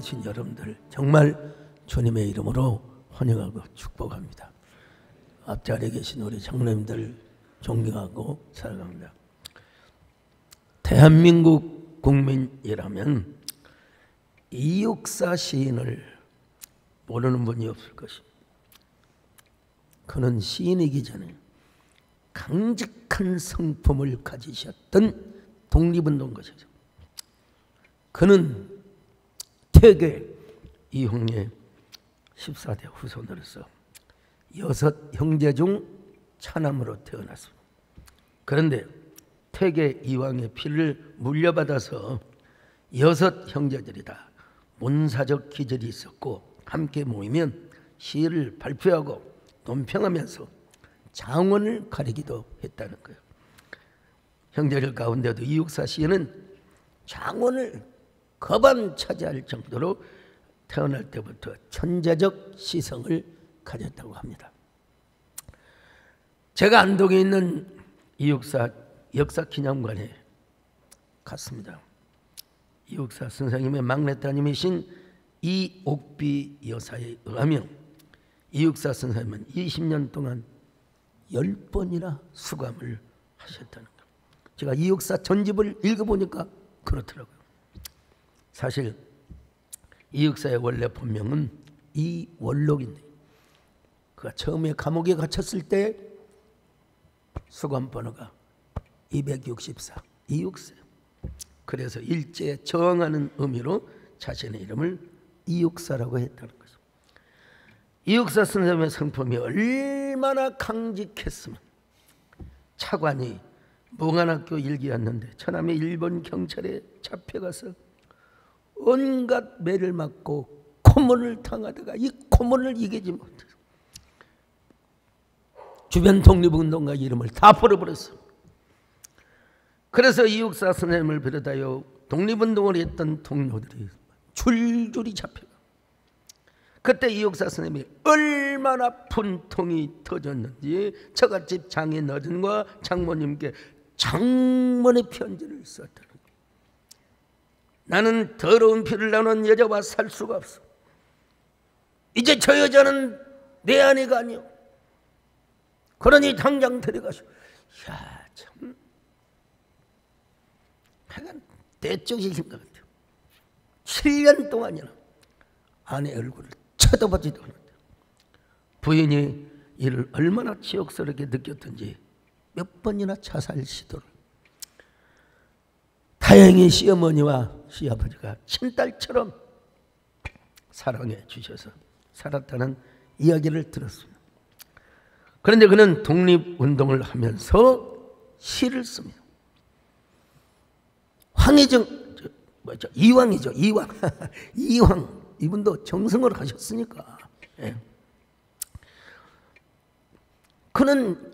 오신 여러분들 정말 주님의 이름으로 환영하고 축복합니다. 앞자리에 계신 우리 장로님들 존경하고 사랑합니다. 대한민국 국민이라면 이육사 시인을 모르는 분이 없을 것입니다. 그는 시인이기 전에 강직한 성품을 가지셨던 독립운동 것이죠. 그는 태계 이황의 14대 후손으로서 6 형제 중 차남으로 태어났습니다. 그런데 태계 이황의 피를 물려받아서 6 형제들이 다 문사적 기질이 있었고 함께 모이면 시를 발표하고 논평하면서 장원을 가리기도 했다는 거예요. 형제들 가운데도 이육사 시인은 장원을 거반 차지할 정도로 태어날 때부터 천재적 시성을 가졌다고 합니다. 제가 안동에 있는 이육사 역사기념관에 갔습니다. 이육사 선생님의 막내 따님이신 이옥비 여사에 의하면 이육사 선생님은 20년 동안 10번이나 수감을 하셨다는 거예요. 제가 이육사 전집을 읽어보니까 그렇더라고요. 사실 이육사의 원래 본명은 이원록인데 그가 처음에 감옥에 갇혔을 때 수감 번호가 264 이육사. 그래서 일제에 저항하는 의미로 자신의 이름을 이육사라고 했다는 거죠. 이육사 선생님의 성품이 얼마나 강직했으면 차관이 몽안학교 일기였는데 처남에 일본 경찰에 잡혀가서 온갖 매를 맞고 고문을 당하다가 이 고문을 이기지 못해서 주변 독립운동가 이름을 다 버려버렸어. 그래서 이육사 선생님을 비롯하여 독립운동을 했던 동료들이 줄줄이 잡혀가. 그때 이육사 선생님이 얼마나 분통이 터졌는지 처갓집 장인 어른과 장모님께 장문의 편지를 썼다는 거예요. 나는 더러운 피를 나눈 여자와 살 수가 없어. 이제 저 여자는 내 아내가 아니오. 그러니 당장 데려가시오. 이야 참 하여간 대쪽이신 것 같아요. 7년 동안이나 아내 얼굴을 쳐다보지도 않았대요. 부인이 이를 얼마나 치욕스럽게 느꼈던지 몇 번이나 자살 시도를. 다행히 시어머니와 시아버지가 친딸처럼 사랑해 주셔서 살았다는 이야기를 들었습니다. 그런데 그는 독립운동을 하면서 시를 씁니다. 황희정 이황이죠. 이황 이황 이분도 정승을 하셨으니까. 예. 그는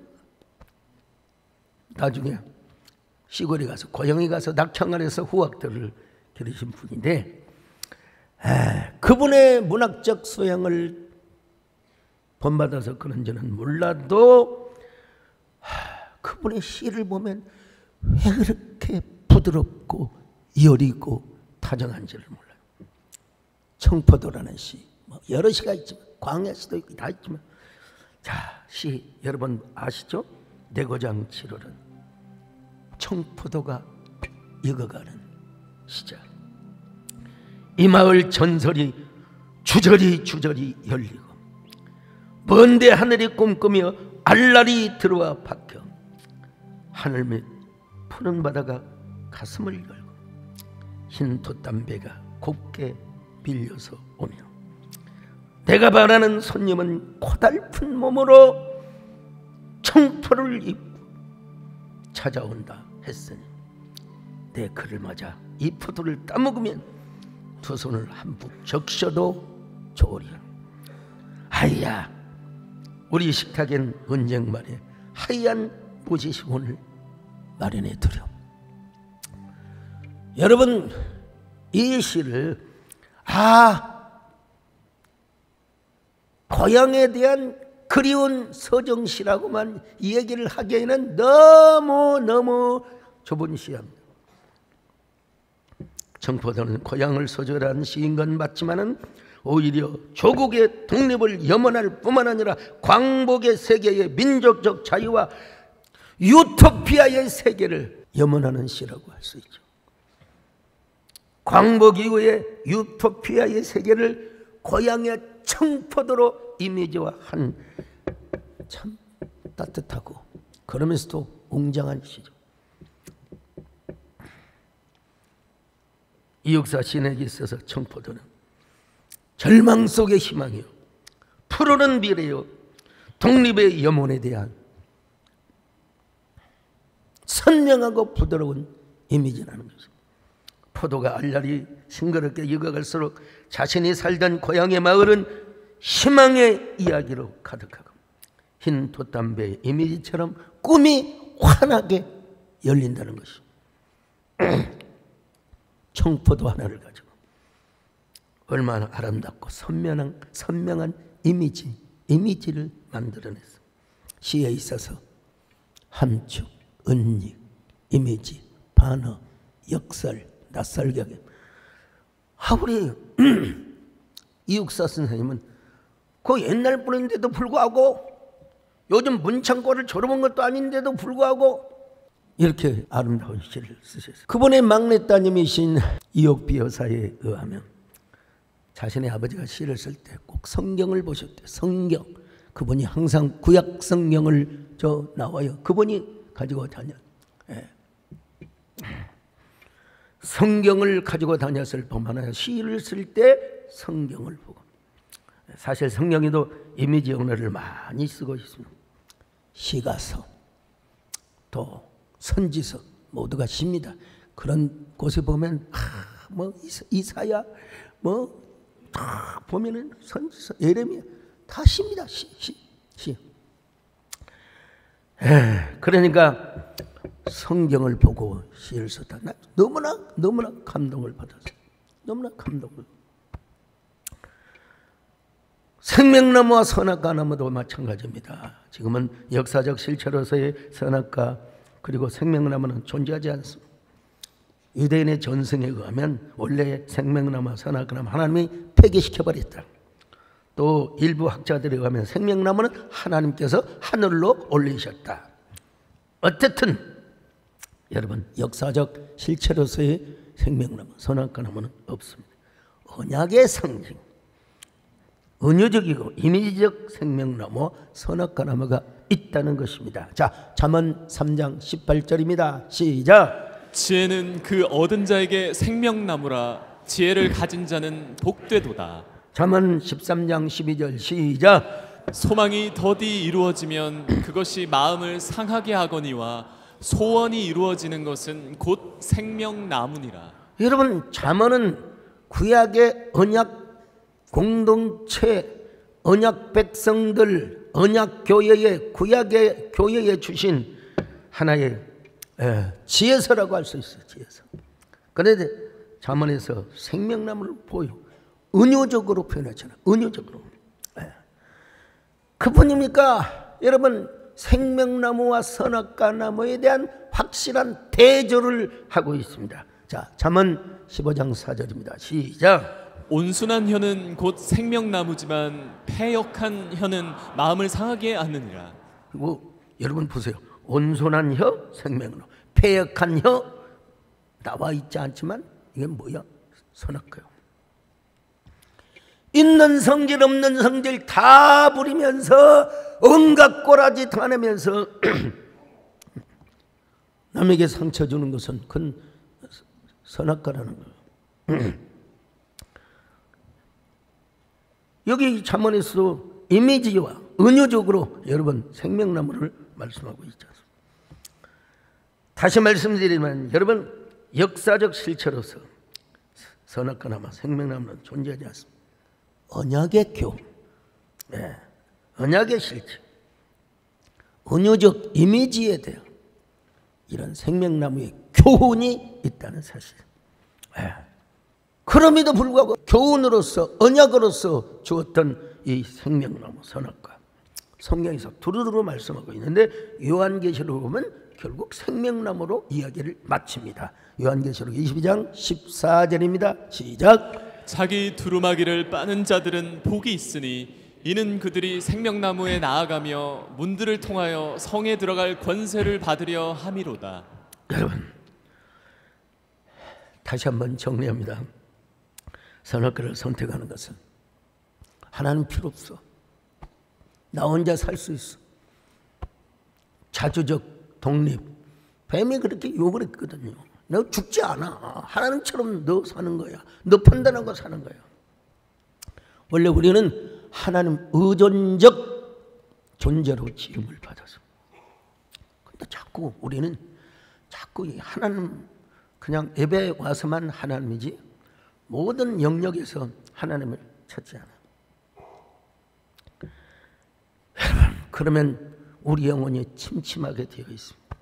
나중에 시골에 가서 고향에 가서 낙창안에서 후학들을 기르신 분인데 그분의 문학적 소양을 본받아서 그런지는 몰라도 그분의 시를 보면 왜 그렇게 부드럽고 여리고 다정한지를 몰라요. 청포도라는 시, 뭐 여러 시가 있지만 광야시도 있고 다 있지만 자, 시 여러분 아시죠? 내고장 7월은 청포도가 익어가는 시절. 이 마을 전설이 주저리 열리고 먼데 하늘이 꿈꾸며 알랄이 들어와 박혀 하늘 밑 푸른 바다가 가슴을 열고 흰 돛담배가 곱게 빌려서 오며 내가 바라는 손님은 고달픈 몸으로 청포를 입고 찾아온다 했으니 내 그를 맞아 이 포도를 따먹으면 두 손을 한푹 적셔도 좋으리라. 하이야 우리 식탁엔 언쟁만에 하얀 모지시곤을 마련해 두렴. 여러분 이 시를 고향에 대한 그리운 서정시라고만 얘기를 하기에는 너무 좁은 시합니다. 청포도는 고향을 소절한 시인 건 맞지만은 오히려 조국의 독립을 염원할 뿐만 아니라 광복의 세계의 민족적 자유와 유토피아의 세계를 염원하는 시라고 할 수 있죠. 광복 이후에 유토피아의 세계를 고향의 청포도로 이미지화한 참 따뜻하고 그러면서도 웅장한 시죠. 이육사 시인에게 있어서 청포도는 절망 속의 희망이요, 푸르른 미래요, 독립의 염원에 대한 선명하고 부드러운 이미지라는 것입니다. 포도가 알알이 싱그럽게 익어갈수록 자신이 살던 고향의 마을은 희망의 이야기로 가득하고 흰 돛담배의 이미지처럼 꿈이 환하게 열린다는 것입니다. 청포도 하나를 가지고 얼마나 아름답고 선명한 이미지를 만들어냈어. 시에 있어서 함축, 은닉, 이미지, 반어, 역설, 낯설격에 우리 이육사 선생님은 그 옛날 분인데도 불구하고 요즘 문창고를 졸업한 것도 아닌데도 불구하고 이렇게 아름다운 시를 쓰셨어요. 그분의 막내 따님이신 이옥비 여사에 의하면 자신의 아버지가 시를 쓸 때 꼭 성경을 보셨대요. 성경. 그분이 항상 구약 성경을 나와요. 그분이 가지고 다녔. 성경을 가지고 다녔을 뿐만 아니라 시를 쓸 때 성경을 보고. 사실 성경에도 이미지 언어를 많이 쓰고 있습니다. 시가서, 또 선지서 모두가 시입니다. 그런 곳에 보면 뭐 이사야 다 보면은 선지서, 예레미야 다 시입니다. 시. 그러니까 성경을 보고 시를 썼다. 나 너무나 감동을 받았어요. 너무나 감동을. 생명나무와 선악과나무도 마찬가지입니다. 지금은 역사적 실체로서의 선악과 그리고 생명나무는 존재하지 않습니다. 유대인의 전승에 의하면 원래 생명나무와 선악과나무 하나님이 폐기시켜버렸다. 또 일부 학자들에 의하면 생명나무는 하나님께서 하늘로 올리셨다. 어쨌든 여러분 역사적 실체로서의 생명나무, 선악과나무는 없습니다. 언약의 상징, 은유적이고 이미지적 생명나무, 선악과나무가 있다는 것입니다. 자, 잠언 3장 18절입니다. 시작. 지혜는 그 얻은 자에게 생명나무라. 지혜를 가진 자는 복되도다. 잠언 13장 12절 시작. 소망이 더디 이루어지면 그것이 마음을 상하게 하거니와 소원이 이루어지는 것은 곧 생명나무니라. 여러분 잠언은 구약의 언약 공동체, 언약 백성들, 언약 교회에, 구약의 교회에 주신 하나의 지혜서라고 할 수 있어요. 지혜서. 그런데 잠언에서 생명나무를 보여 은유적으로 표현하잖아요. 은유적으로. 그뿐입니까? 여러분 생명나무와 선악과나무에 대한 확실한 대조를 하고 있습니다. 자, 잠언 15장 4절입니다. 시작. 온순한 혀는 곧 생명나무지만 패역한 혀는 마음을 상하게 하느니라. 여러분 보세요. 온순한 혀 생명나무, 패역한 혀 나와 있지 않지만 이게 뭐야? 선악과요. 있는 성질 없는 성질 다 부리면서 온갖 꼬라지 당하면서 남에게 상처 주는 것은 큰 선악과라는 거예요. 여기 잠언에서도 이미지와 은유적으로 여러분 생명나무를 말씀하고 있지 않습니까? 다시 말씀드리면 여러분 역사적 실체로서 선악과나무, 생명나무는 존재하지 않습니다. 언약의 교훈, 언약의 실체, 은유적 이미지에 대한 이런 생명나무의 교훈이 있다는 사실. 그럼에도 불구하고 교훈으로서 언약으로서 주었던 이 생명나무 선악과 성경에서 두루두루 말씀하고 있는데 요한계시록 보면 결국 생명나무로 이야기를 마칩니다. 요한계시록 22장 14절입니다. 시작. 자기 두루마기를 빠는 자들은 복이 있으니 이는 그들이 생명나무에 나아가며 문들을 통하여 성에 들어갈 권세를 받으려 함이로다. 여러분, 다시 한번 정리합니다. 선악과를 선택하는 것은 하나님 필요 없어. 나 혼자 살 수 있어. 자주적 독립. 뱀이 그렇게 욕을 했거든요. 너 죽지 않아. 하나님처럼 너 사는 거야. 너 판단하고 사는 거야. 원래 우리는 하나님 의존적 존재로 지음을 받아서. 근데 자꾸 우리는 자꾸 하나님 그냥 예배 와서만 하나님이지 모든 영역에서 하나님을 찾지 않아. 여러분, 그러면 우리 영혼이 침침하게 되어 있습니다.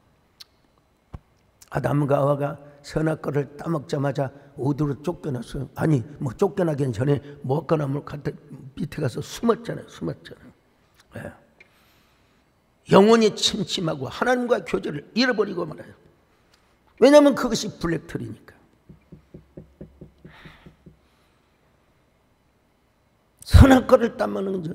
아담과 하와가 선악과를 따먹자마자 어디로 쫓겨났어요? 아니, 뭐 쫓겨나기 전에 먹거나물 갖다 밑에 가서 숨었잖아요. 네. 영혼이 침침하고 하나님과 교제를 잃어버리고 말아요. 왜냐하면 그것이 블랙털이니까. 선악과를 따먹는 자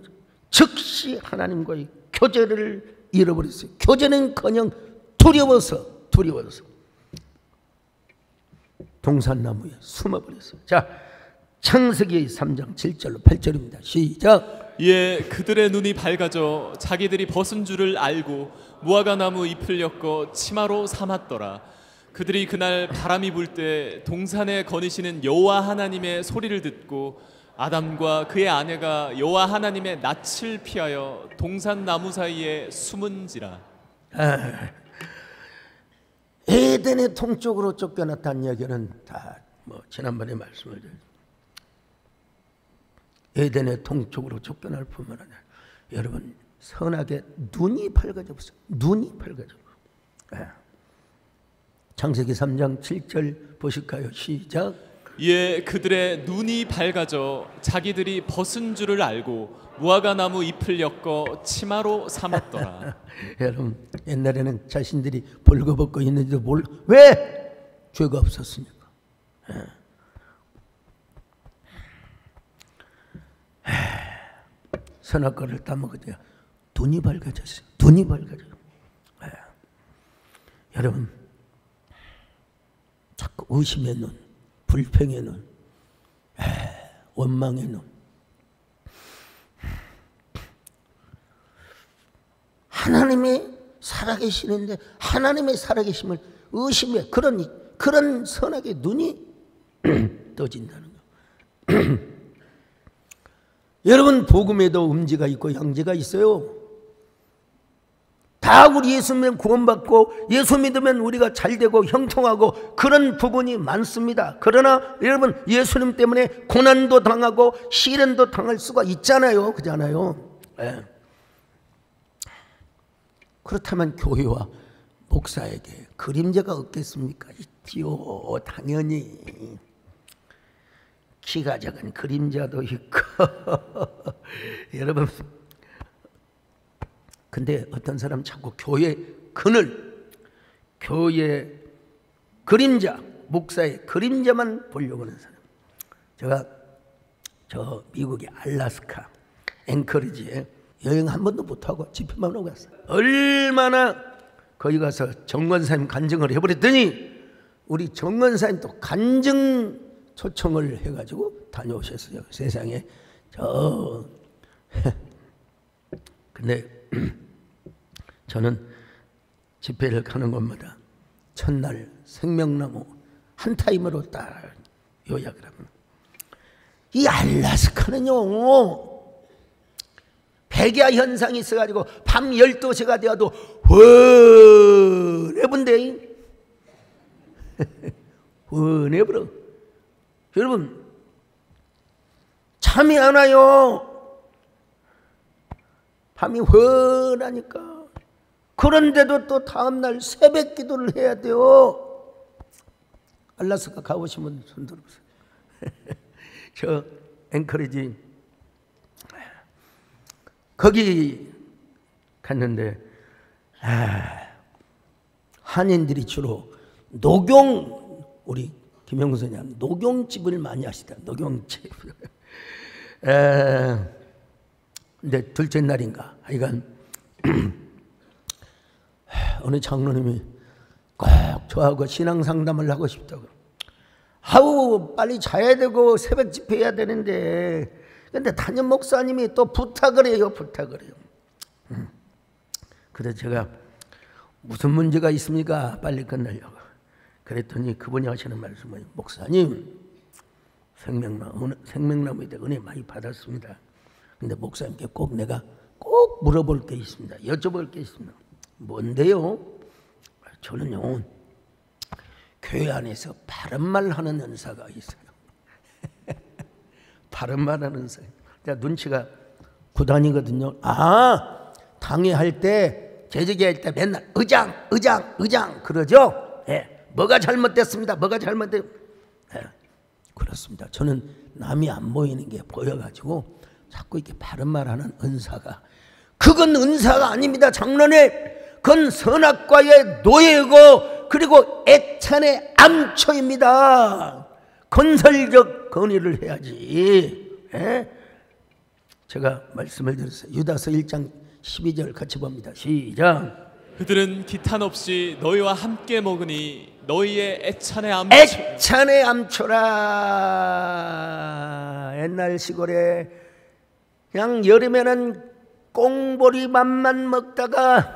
즉시 하나님과의 교제를 잃어버렸어요. 교제는커녕 두려워서 동산나무에 숨어버렸어요. 자, 창세기 3장 7절로 8절입니다. 시작. 예, 그들의 눈이 밝아져 자기들이 벗은 줄을 알고 무화과 나무 잎을 엮어 치마로 삼았더라. 그들이 그날 바람이 불 때 동산에 거니시는 여호와 하나님의 소리를 듣고 아담과 그의 아내가 여호와 하나님의 낯을 피하여 동산 나무 사이에 숨은지라. 에덴의 동쪽으로 쫓겨났다는 이야기는 다 뭐 지난번에 말씀을 드렸습니다. 에덴의 동쪽으로 쫓겨날 뿐만 아니라 여러분 선악의 눈이 밝아져 버렸어요. 눈이 밝아져 버렸어요. 창세기 3장 7절 보실까요? 시작. 예, 그들의 눈이 밝아져 자기들이 벗은 줄을 알고 무화과 나무 잎을 엮어 치마로 삼았더라. 여러분, 옛날에는 자신들이 벌거벗고 있는지도 왜? 죄가 없었으니까. 선악과를 따먹어야 눈이 밝아졌어요. 눈이 밝아져요. 여러분, 자꾸 의심의 눈, 불평의 눈, 원망의 눈. 하나님이 살아계시는데 하나님의 살아계심을 의심해 그런 선악의 눈이 떠진다는 거. 여러분, 복음에도 음지가 있고 양지가 있어요. 다 우리 예수 믿으면 구원받고 예수 믿으면 우리가 잘되고 형통하고 그런 부분이 많습니다. 그러나 여러분, 예수님 때문에 고난도 당하고 시련도 당할 수가 있잖아요. 그렇잖아요. 네. 그렇다면 교회와 목사에게 그림자가 없겠습니까? 있지요. 당연히. 키가 작은 그림자도 있고. 여러분, 근데 어떤 사람 자꾸 교회 그늘, 교회 그림자, 목사의 그림자만 보려고 하는 사람. 제가 저 미국의 알래스카 앵커리지에 여행 한 번도 못하고 집회만 하고 갔어요. 얼마나 거기 가서 정권사님 간증을 해버렸더니 우리 정권사님 또 간증 초청을 해가지고 다녀오셨어요. 세상에. 근데 저는 집회를 가는 곳마다 첫날 생명나무 한 타임으로 딱 요약을 하면 이 알래스카는요 백야 현상이 있어가지고 밤 12시가 되어도 훤해본데 훤해버려. 여러분, 잠이 안 와요. 밤이 훤하니까. 그런데도 또 다음날 새벽 기도를 해야 돼요. 알래스카 가보시면 손 들어보세요. 저 앵커리지 거기 갔는데 한인들이 주로 녹용, 우리 김영구 선생님 녹용집을 많이 하시다. 녹용집. 근데 둘째 날인가 하여간 어느 장로님이 꼭 저하고 신앙 상담을 하고 싶다고. 아우 빨리 자야 되고 새벽 집회해야 되는데, 근데 담임 목사님이 또 부탁을 해요. 그래서 제가 무슨 문제가 있습니까? 빨리 끝내려고. 그랬더니 그분이 하시는 말씀은, 목사님 생명나무에 대해 은혜 많이 받았습니다. 근데 목사님께 꼭 내가 꼭 물어볼 게 있습니다. 여쭤볼 게 있습니다. 뭔데요? 저는요 교회 안에서 바른말 하는 은사가 있어요. 바른말 하는 은사. 제가 눈치가 구단이거든요. 당회할 때, 재직할 때 맨날 의장 그러죠? 예. 뭐가 잘못됐습니다. 예. 그렇습니다. 저는 남이 안 보이는 게 보여가지고 자꾸 이렇게 바른말 하는 은사가, 그건 은사가 아닙니다. 장로님, 그건 선악과의 노예고 그리고 애찬의 암초입니다. 건설적 건의를 해야지. 예? 제가 말씀을 드렸어요. 유다서 1장 12절 같이 봅니다. 시작. 그들은 기탄 없이 너희와 함께 먹으니 너희의 애찬의 암초라. 옛날 시골에 그냥 여름에는 꽁보리밥만 먹다가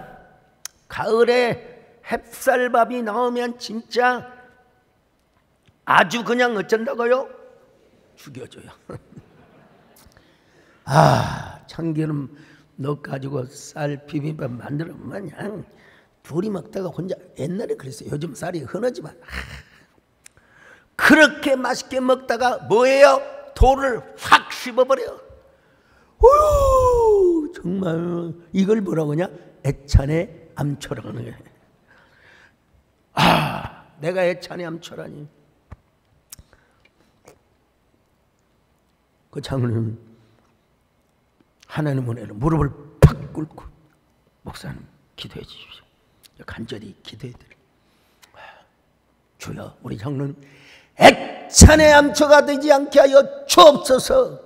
가을에 햅쌀밥이 나오면 진짜 아주 그냥 어쩐다고요? 죽여줘요. 참기름 넣어가지고 쌀 비빔밥 만들면 그냥 둘이 먹다가 혼자, 옛날에 그랬어요. 요즘 쌀이 흔하지만 그렇게 맛있게 먹다가 뭐예요? 돌을 확 씹어버려. 정말 이걸 뭐라고 하냐? 애찬의 암초라고 하는 거예요. 내가 애찬의 암초라니. 그 장로는 하나님 은혜로 무릎을 팍 꿇고, 목사님 기도해 주십시오. 간절히 기도해 드려요. 주여, 우리 장로는 애찬의 암초가 되지 않게 하여 주옵소서.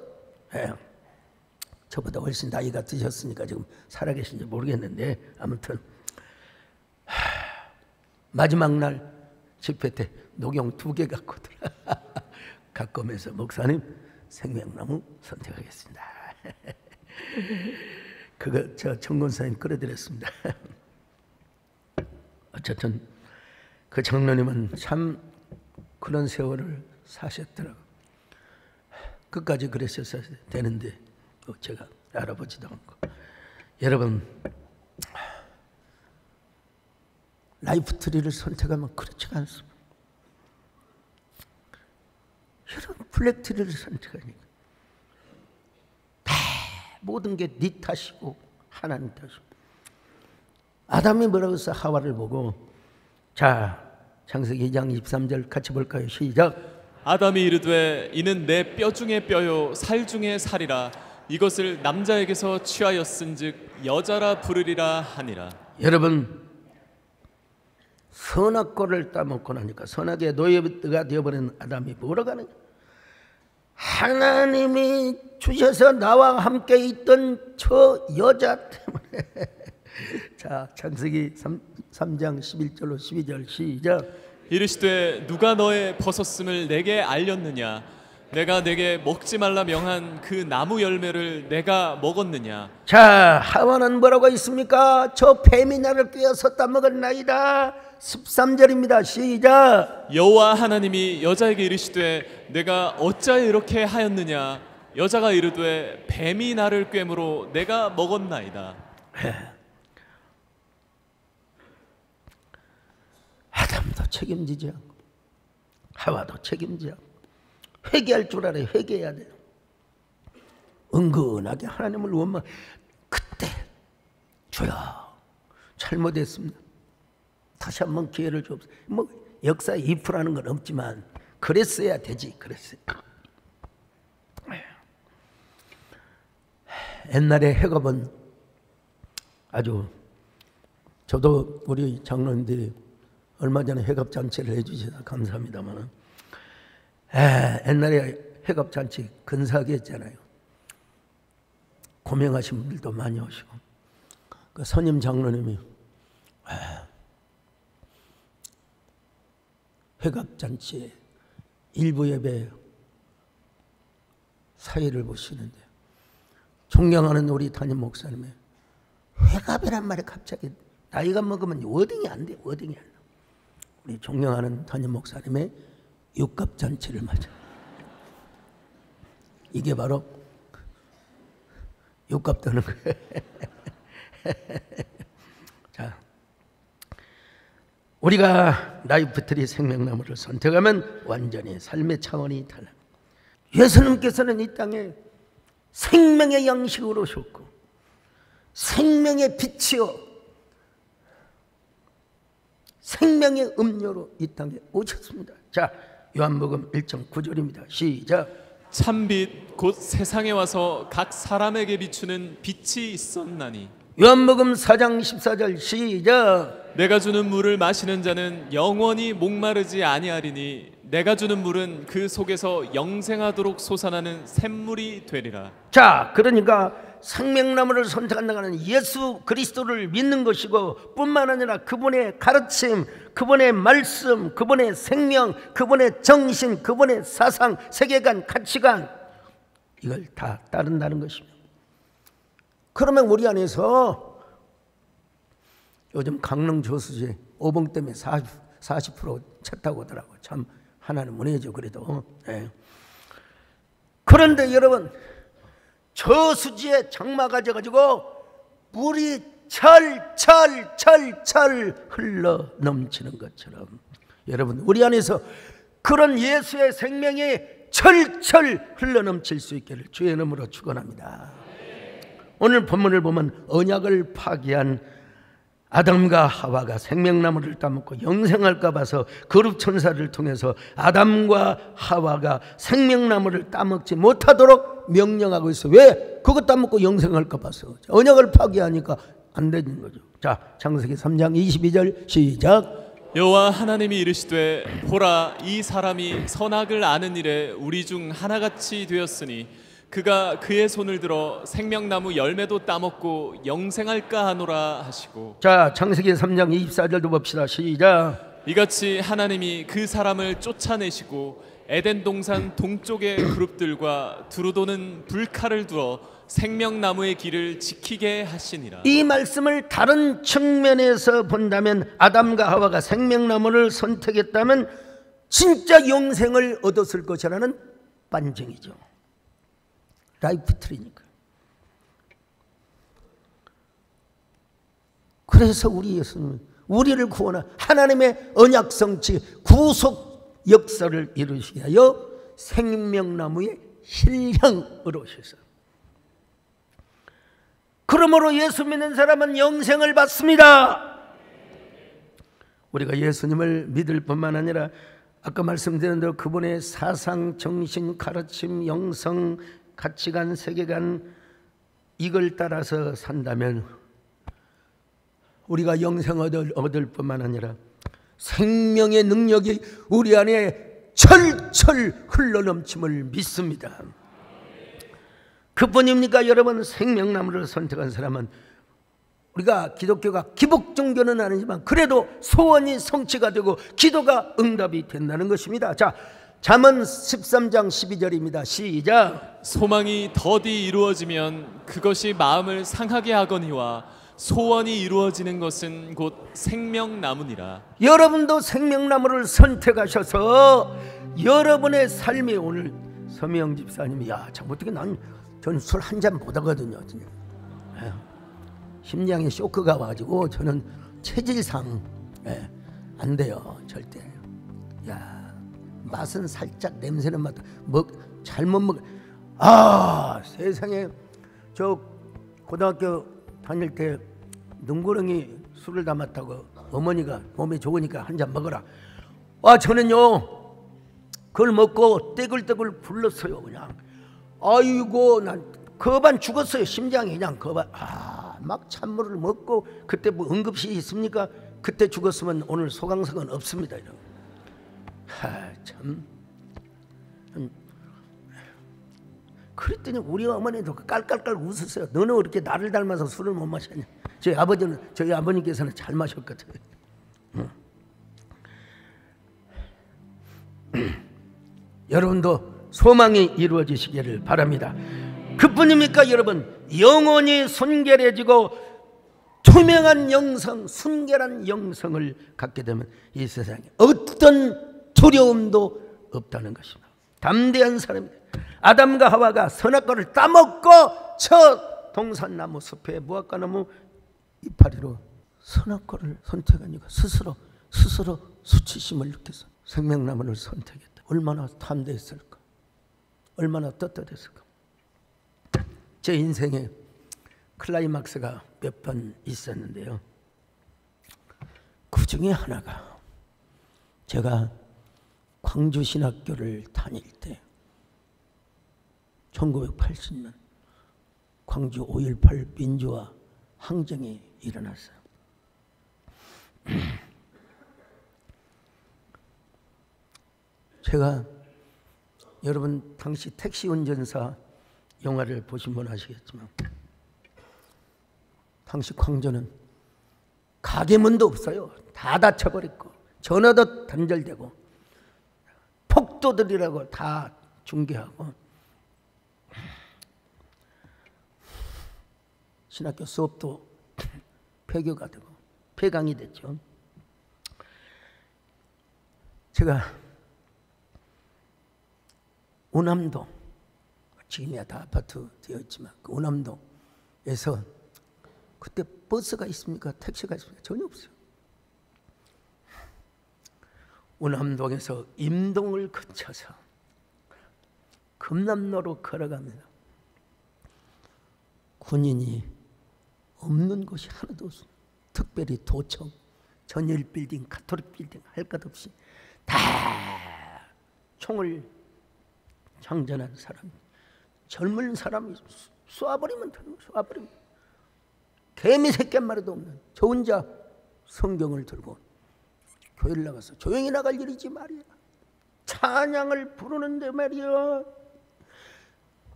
저보다 훨씬 나이가 드셨으니까 지금 살아계신지 모르겠는데, 아무튼 마지막 날 집회 때 녹용 2개 갖고 오면서, 목사님 생명나무 선택하겠습니다. 그거 저 청건사님 끌어드렸습니다. 어쨌든 그 장로님은 참 그런 세월을 사셨더라고요. 끝까지 그랬었어야 되는데 제가 알아보지도 않고. 여러분, 라이프 트리를 선택하면 그렇지가 않습니다. 여러분, 블랙 트리를 선택하니까 다 모든 게 네 탓이고 하나님 탓이고. 아담이 뭐라고 해서 하와를 보고, 자, 창세기 2장 23절 같이 볼까요? 시작. 아담이 이르되 이는 내 뼈 중에 뼈요 살 중에 살이라. 이것을 남자에게서 취하였은즉 여자라 부르리라 하니라. 여러분, 선악과를 따먹고 나니까 선악의 노예가 되어버린 아담이 뭐라고 하느냐? 하나님이 주셔서 나와 함께 있던 저 여자 때문에. 자, 창세기 3장 11절로 12절 시작. 이르시되 누가 너의 벗었음을 내게 알렸느냐? 내가 내게 먹지 말라 명한 그 나무 열매를 내가 먹었느냐? 자, 하와는 뭐라고 있습니까? 저 뱀이 나를 꿰어서 따먹었나이다. 13절입니다. 시작. 여호와 하나님이 여자에게 이르시되 내가 어찌하여 이렇게 하였느냐? 여자가 이르되 뱀이 나를 꿰므로 내가 먹었나이다. 아담도 책임지지 않고 하와도 책임지지 않고 회개할 줄 알아요. 회개해야 돼요. 은근하게 하나님을 원망. 그때 주여 잘못했습니다. 다시 한번 기회를 주옵소서. 뭐 역사에 if라는 건 없지만 그랬어야 되지. 그랬어요. 옛날에 해갑은 아주, 저도 우리 장로님들이 얼마 전에 회갑잔치를 해주셔서 감사합니다만, 옛날에 회갑잔치 근사하게 했잖아요. 고명하신 분들도 많이 오시고, 그 선임 장로님이 회갑잔치에 일부 예배 사회를 보시는데, 존경하는 우리 담임 목사님의 회갑이란 말이 갑자기 나이가 먹으면 워딩이 안 돼, 워딩이 안 돼. 우리 존경하는 담임 목사님의 육갑잔치를 맞아. 이게 바로 육갑 떠는 거예요. 자, 우리가 라이프트리 생명나무를 선택하면 완전히 삶의 차원이 달라. 예수님께서는 이 땅에 생명의 양식으로 오셨고 생명의 빛이요 생명의 음료로 이 땅에 오셨습니다. 자, 요한복음 1장 9절입니다. 시작. 참빛 곧 세상에 와서 각 사람에게 비추는 빛이 있었나니. 요한복음 4장 14절 시작. 내가 주는 물을 마시는 자는 영원히 목마르지 아니하리니 내가 주는 물은 그 속에서 영생하도록 솟아나는 샘물이 되리라. 자, 그러니까 생명나무를 선택한다는 예수 그리스도를 믿는 것이고, 뿐만 아니라 그분의 가르침, 그분의 말씀, 그분의 생명, 그분의 정신, 그분의 사상, 세계관, 가치관, 이걸 다 따른다는 것입니다. 그러면 우리 안에서 요즘 강릉 저수지 오봉 때문에 40% 찼다고 하더라고요. 참 하나는 은혜죠. 그래도 네. 그런데 여러분, 저수지에 장마가 져가지고 물이 철철철철 흘러 넘치는 것처럼, 여러분 우리 안에서 그런 예수의 생명이 철철 흘러 넘칠 수 있기를 주의 이름으로 축원합니다. 오늘 본문을 보면 언약을 파기한 아담과 하와가 생명나무를 따먹고 영생할까 봐서 거룩 천사를 통해서 아담과 하와가 생명나무를 따먹지 못하도록 명령하고 있어. 왜? 그거 따먹고 영생할까 봐서. 언약을 파기하니까 안 되는 거죠. 자, 창세기 3장 22절 시작. 여호와 하나님이 이르시되 보라, 이 사람이 선악을 아는 일에 우리 중 하나같이 되었으니 그가 그의 손을 들어 생명나무 열매도 따먹고 영생할까 하노라 하시고. 자, 창세기 3장 24절도 봅시다. 시작. 이같이 하나님이 그 사람을 쫓아내시고 에덴 동산 동쪽의 그룹들과 두루 도는 불칼을 두어 생명나무의 길을 지키게 하시니라. 이 말씀을 다른 측면에서 본다면 아담과 하와가 생명나무를 선택했다면 진짜 영생을 얻었을 것이라는 반증이죠. 라이프트리니까. 그래서 우리 예수님은 우리를 구원한 하나님의 언약성취 구속 역사를 이루시기 위하여 생명나무의 실령으로 오셔서, 그러므로 예수 믿는 사람은 영생을 받습니다. 우리가 예수님을 믿을 뿐만 아니라 아까 말씀드린 대로 그분의 사상, 정신, 가르침, 영성, 가치관, 세계관, 이걸 따라서 산다면 우리가 영생을 얻을 뿐만 아니라 생명의 능력이 우리 안에 철철 흘러넘침을 믿습니다. 그뿐입니까? 여러분, 생명나무를 선택한 사람은, 우리가 기독교가 기복 종교는 아니지만 그래도 소원이 성취가 되고 기도가 응답이 된다는 것입니다. 자, 잠언 13장 12절입니다. 시작. 소망이 더디 이루어지면 그것이 마음을 상하게 하거니와 소원이 이루어지는 것은 곧 생명나무니라. 여러분도 생명나무를 선택하셔서 여러분의 삶이, 오늘 서미영 집사님이 참 어떻게 저는 술 한 잔 못 하거든요. 심장에 쇼크가 와가지고 저는 체질상 안 돼요. 절대. 맛은 살짝, 냄새는 맡아 잘못 먹. 세상에, 저 고등학교 다닐 때 능구렁이 술을 담았다고 어머니가 몸에 좋으니까 한 잔 먹어라. 저는요 그걸 먹고 떼굴떼굴 굴렀어요. 그냥 아이고, 난 거반 죽었어요. 심장이 그냥 거반. 막 찬물을 먹고, 그때 뭐 응급실이 있습니까? 그때 죽었으면 오늘 소강석은 없습니다. 참. 그랬더니 우리 어머니도 깔깔깔 웃었어요. 너는 그렇게 나를 닮아서 술을 못 마셨냐. 저희 아버님께서는 잘 마셨거든요. 여러분도 소망이 이루어지시기를 바랍니다. 그뿐입니까 여러분? 영혼이 순결해지고 투명한 영성, 순결한 영성을 갖게 되면 이 세상에 어떤 두려움도 없다는 것입니다. 담대한 사람입니다. 아담과 하와가 선악과를 따먹고 저 동산나무 숲에 무화과나무 이파리로 선악과를 선택하니까 스스로 수치심을 느껴서 생명나무를 선택했다. 얼마나 담대했을까? 얼마나 떳떳했을까? 제 인생에 클라이막스가 몇 번 있었는데요. 그 중에 하나가 제가 광주신학교를 다닐 때 1980년 광주 5.18 민주화 항쟁이 일어났어요. 제가 여러분 당시 택시 운전사 영화를 보신 분 아시겠지만 당시 광주는 가게문도 없어요. 다 닫혀버렸고 전화도 단절되고 폭도들이라고 다 중계하고 신학교 수업도 폐교가 되고 폐강이 됐죠. 제가 오남도, 지금이야 다 아파트 되어 있지만 그 오남도에서 그때 버스가 있습니까? 택시가 있습니까? 전혀 없어요. 오남동에서 임동을 거쳐서 금남로로 걸어갑니다. 군인이 없는 곳이 하나도 없어요. 특별히 도청, 전일빌딩, 가톨릭빌딩 할 것 없이 다 총을 장전한 사람, 젊은 사람이 쏴버리면 되는 거예요. 쏴버리면. 개미 새끼 한 마리도 없는 저 혼자 성경을 들고 교회를 나가서 조용히 나갈 일이지 말이야. 찬양을 부르는데 말이야.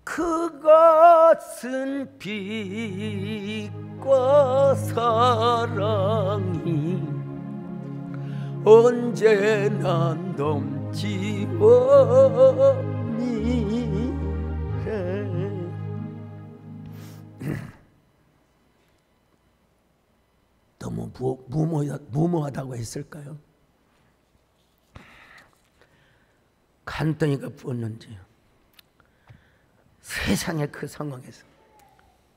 그것은 빛과 사랑이 언제나 넘치오니래. 너무 무모하다고 했을까요? 간덩이가 부었는지 세상의 그 상황에서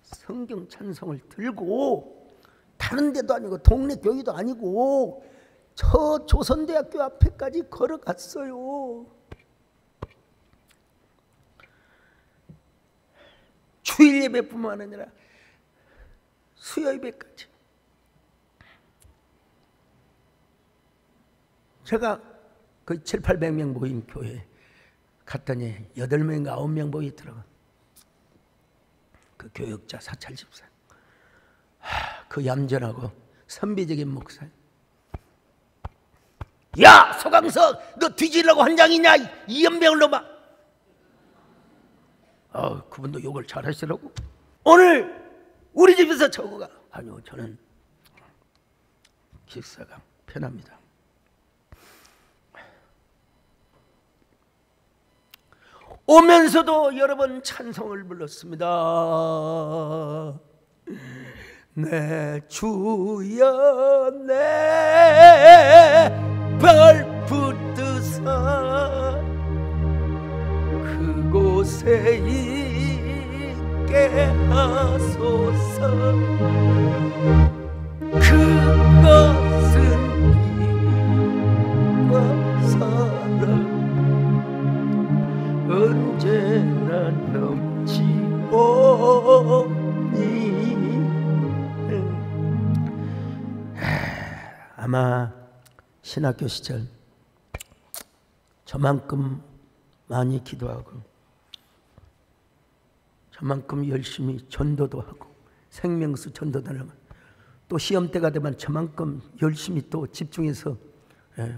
성경 찬송을 들고 다른 데도 아니고 동네 교회도 아니고 저 조선대학교 앞에까지 걸어갔어요. 주일 예배뿐만 아니라 수요 예배까지. 제가 그 700~800명 모인 교회 갔더니 8명인가 9명 모이더라고요. 그 교역자 사찰 집사, 그 얌전하고 선비적인 목사. 야 소강석, 너 뒤지려고 한 장이냐 이 연병을 놈아. 그분도 욕을 잘하시더라고. 오늘 우리 집에서 저거 가. 아니요, 저는 기숙사가 편합니다. 오면서도 여러 번 찬송을 불렀습니다. 내 주여 내 발붙드사 그곳에 있게 하소서. 그것은 빛과 사랑 언제나 넘치오니. 아마 신학교 시절 저만큼 많이 기도하고 저만큼 열심히 전도도 하고 생명수 전도도 하면 또 시험 때가 되면 저만큼 열심히 또 집중해서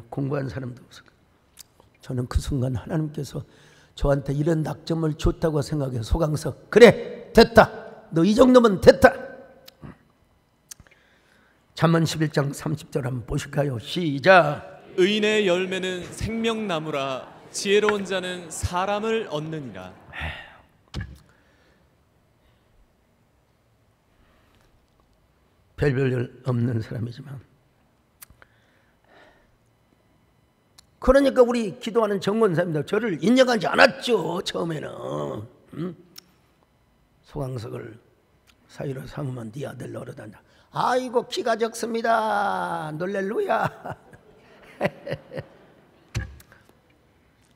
공부한 사람도 없어요. 저는 그 순간 하나님께서 저한테 이런 낙점을 줬다고 생각해 소강서 그래 됐다 너 이 정도면 됐다. 잠언 11장 30절 한번 보실까요? 시작. 의인의 열매는 생명나무라 지혜로운 자는 사람을 얻느니라. 별별 없는 사람이지만 그러니까 우리 기도하는 정권사입니다. 저를 인정하지 않았죠. 처음에는 소강석을 사위로 삼으면 네 아들 노릇한다. 아이고 키가 적습니다. 놀렐루야.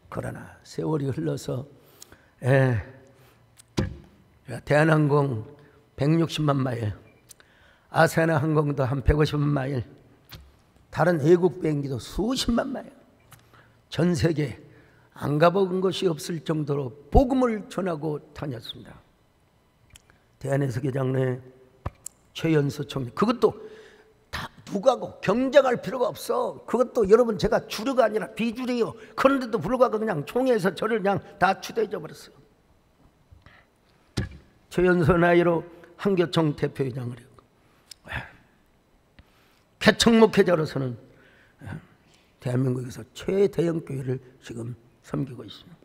그러나 세월이 흘러서 대한항공 160만 마일, 아시아나 항공도 한 150만 마일, 다른 외국 비행기도 수십만 마일, 전 세계 안 가본 것이 없을 정도로 복음을 전하고 다녔습니다. 대한해수교장로회 최연소 총리, 그것도 다 누구하고 경쟁할 필요가 없어. 그것도 여러분 제가 주류가 아니라 비주류예요. 그런데도 불구하고 그냥 총회에서 저를 그냥 다 추대해 버렸어요. 최연소 나이로 한교총 대표회장을 했고 개척목회자로서는 대한민국에서 최대형 교회를 지금 섬기고 있습니다.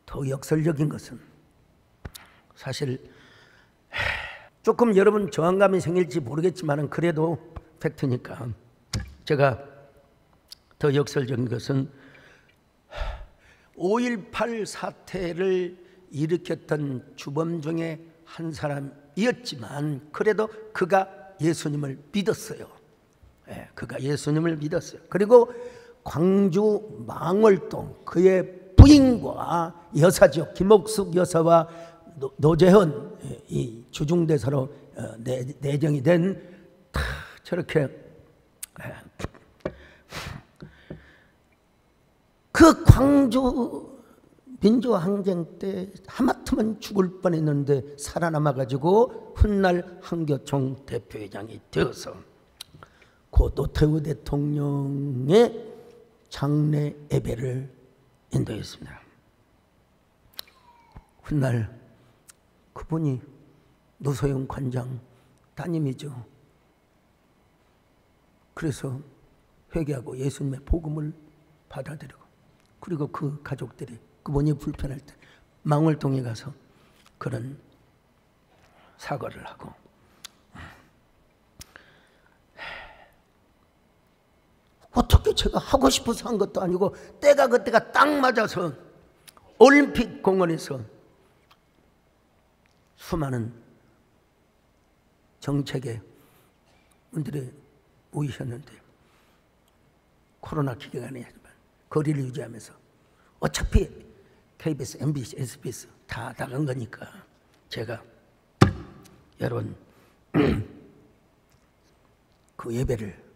더 역설적인 것은 사실 조금 여러분 저항감이 생길지 모르겠지만 그래도 팩트니까 제가 더 역설적인 것은 5.18 사태를 일으켰던 주범 중에 한 사람이었지만 그래도 그가 예수님을 믿었어요. 그가 예수님을 믿었어요. 그리고 광주 망월동 그의 부인과 여사죠. 김옥숙 여사와 노재현 이 주중대사로 내정이 된 저렇게 그 광주 민주항쟁 때 하마터면 죽을 뻔했는데 살아남아가지고 훗날 한교총 대표회장이 되어서 고 노태우 대통령의 장례 예배를 인도했습니다. 훗날 그분이 노소영 관장 따님이죠. 그래서 회개하고 예수님의 복음을 받아들이고 그리고 그 가족들이 그분이 불편할 때 망월동에 가서 그런 사과를 하고 어떻게 제가 하고 싶어서 한 것도 아니고 때가 그때가 딱 맞아서 올림픽 공원에서 수많은 정책에 분들이 모이셨는데 코로나 기간에 거리를 유지하면서 어차피 KBS, MBC, SBS 다 나간 거니까 제가 여러분 그 예배를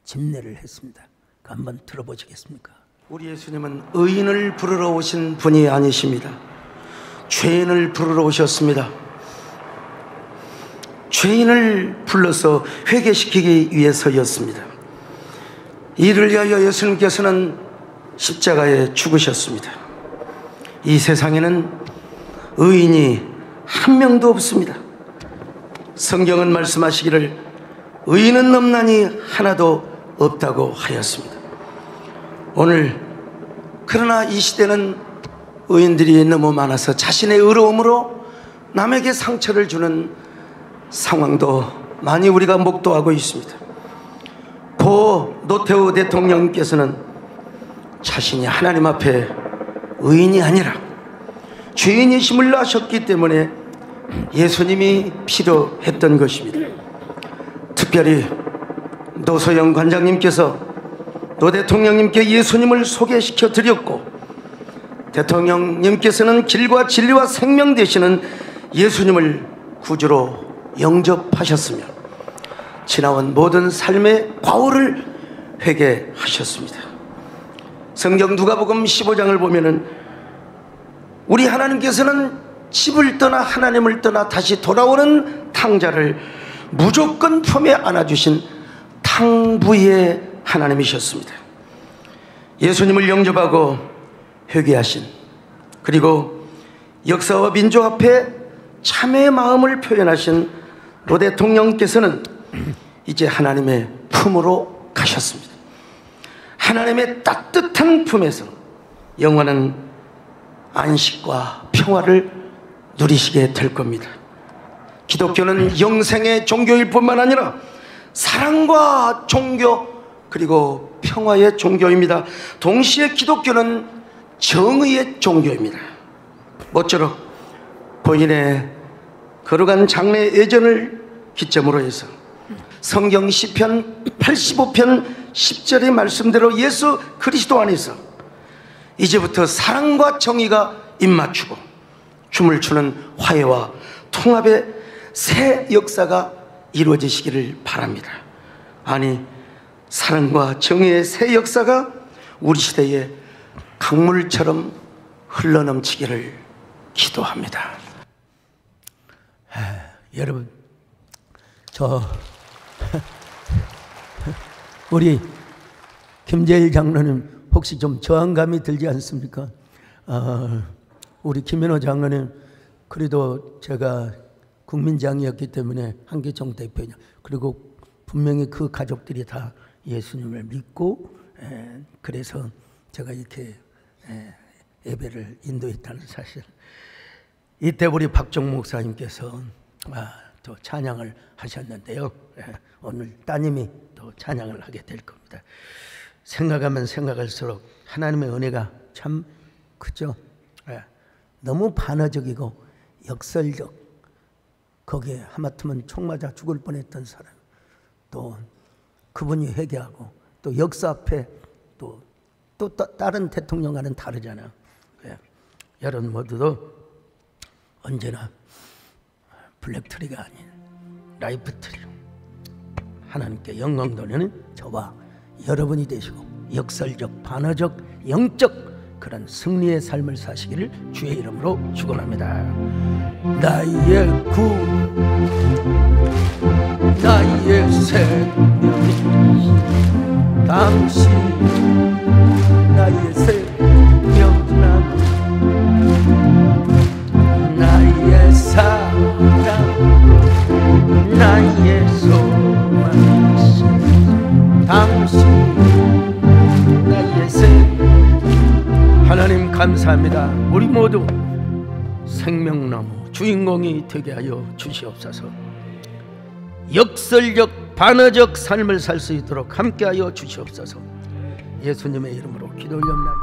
집례를 했습니다. 그 한번 들어보시겠습니까? 우리 예수님은 의인을 부르러 오신 분이 아니십니다. 죄인을 부르러 오셨습니다. 죄인을 불러서 회개시키기 위해서였습니다. 이를 위하여 예수님께서는 십자가에 죽으셨습니다. 이 세상에는 의인이 한 명도 없습니다. 성경은 말씀하시기를 의인은 없나니 하나도 없다고 하였습니다. 오늘 그러나 이 시대는 의인들이 너무 많아서 자신의 의로움으로 남에게 상처를 주는 상황도 많이 우리가 목도하고 있습니다. 고 노태우 대통령께서는 자신이 하나님 앞에 의인이 아니라 죄인이심을 아셨기 때문에 예수님이 필요했던 것입니다. 특별히 노소영 관장님께서 노 대통령님께 예수님을 소개시켜 드렸고 대통령님께서는 길과 진리와 생명 되시는 예수님을 구주로 영접하셨으며 지나온 모든 삶의 과오를 회개하셨습니다. 성경 누가복음 15장을 보면은 우리 하나님께서는 집을 떠나 하나님을 떠나 다시 돌아오는 탕자를 무조건 품에 안아주신 탕부의 하나님이셨습니다. 예수님을 영접하고 회개하신, 그리고 역사와 민족 앞에 참회의 마음을 표현하신 로 대통령께서는 이제 하나님의 품으로 가셨습니다. 하나님의 따뜻한 품에서 영원한 안식과 평화를 누리시게 될 겁니다. 기독교는 영생의 종교일 뿐만 아니라 사랑과 종교, 그리고 평화의 종교입니다. 동시에 기독교는 정의의 종교입니다. 모쪼록 본인의 걸어간 장래 예전을 기점으로 해서 성경 시편 85편 10절의 말씀대로 예수 그리스도 안에서 이제부터 사랑과 정의가 입맞추고 춤을 추는 화해와 통합의 새 역사가 이루어지시기를 바랍니다. 아니, 사랑과 정의의 새 역사가 우리 시대에 강물처럼 흘러넘치기를 기도합니다. 여러분, 우리 김재일 장로님 혹시 좀 저항감이 들지 않습니까? 우리 김현호 장로님, 그래도 제가 국민장이었기 때문에 한계종 대표냐, 그리고 분명히 그 가족들이 다 예수님을 믿고, 그래서 제가 이렇게 예배를 인도했다는 사실. 이때 우리 박종 목사님께서 또 찬양을 하셨는데요. 오늘 따님이 또 찬양을 하게 될 겁니다. 생각하면 생각할수록 하나님의 은혜가 참 크죠. 너무 반어적이고 역설적, 거기에 하마터면 총 맞아 죽을 뻔했던 사람, 또 그분이 회개하고, 또 역사 앞에 또 다른 대통령과는 다르잖아요. 여러분 모두도 언제나 블랙트리가 아닌 라이프트리로 하나님께 영광 돌리는 저와 여러분이 되시고, 역설적, 반어적, 영적 그런 승리의 삶을 사시기를 주의 이름으로 축원합니다. 나의 구, 나의 생명, 당신 나의 생명나무, 나의 사랑, 나의 소망, 당신 나의 생명. 하나님 감사합니다. 우리 모두 생명나무 주인공이 되게 하여 주시옵소서. 역설적 반어적 삶을 살 수 있도록 함께하여 주시옵소서. 예수님의 이름으로 기도 올립니다.